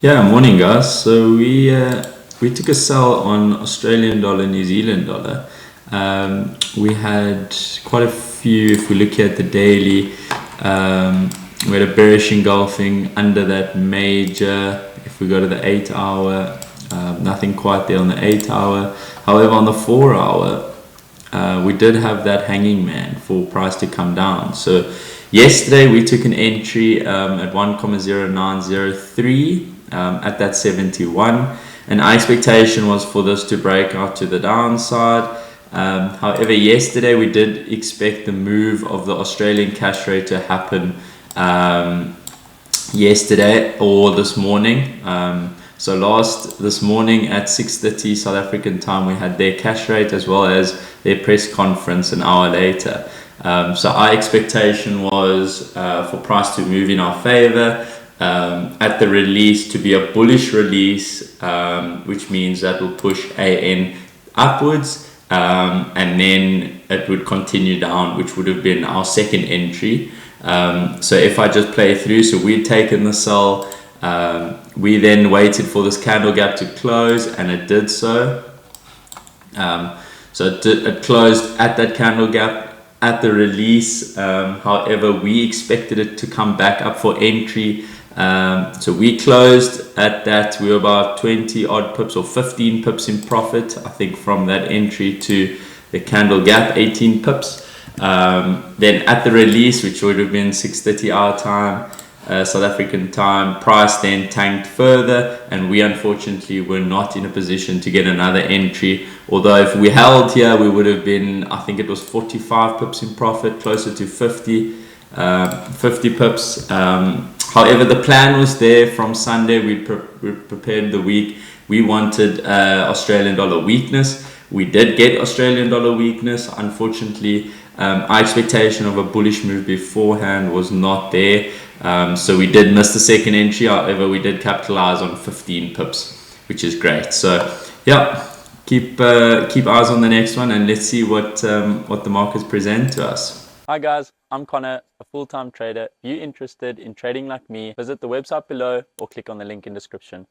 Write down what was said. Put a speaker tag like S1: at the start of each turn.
S1: Yeah, morning guys. So we took a sell on Australian dollar, New Zealand dollar. We had quite a few. If we look at the daily, we had a bearish engulfing under that major. If we go to the 8 hour, nothing quite there on the 8 hour. However, on the 4 hour, we did have that hanging man for price to come down. So yesterday we took an entry at 1,0903 at that 71, and our expectation was for this to break out to the downside. However, yesterday we did expect the move of the Australian cash rate to happen yesterday or this morning. So this morning at 6:30 South African time, we had their cash rate as well as their press conference an hour later. So our expectation was for price to move in our favor, at the release to be a bullish release, which means that will push AN upwards, and then it would continue down, which would have been our second entry. So if I just play through, so we'd taken the sell, we then waited for this candle gap to close, and it did so. It closed at that candle gap at the release. However, we expected it to come back up for entry. So we closed at that. We were about 20 odd pips or 15 pips in profit, I think, from that entry to the candle gap, 18 pips. Then at the release, which would have been 6:30 our time, South African time, price then tanked further, and we unfortunately were not in a position to get another entry. Although if we held here, we would have been, I think it was 45 pips in profit, closer to 50 pips. However, the plan was there from Sunday. We prepared the week. We wanted Australian dollar weakness. We did get Australian dollar weakness. Unfortunately, our expectation of a bullish move beforehand was not there. So we did miss the second entry. However, we did capitalize on 15 pips, which is great. So yeah, keep eyes on the next one, and let's see what the markets present to us.
S2: Hi guys, I'm Connor, a full-time trader. If you're interested in trading like me, visit the website below or click on the link in description.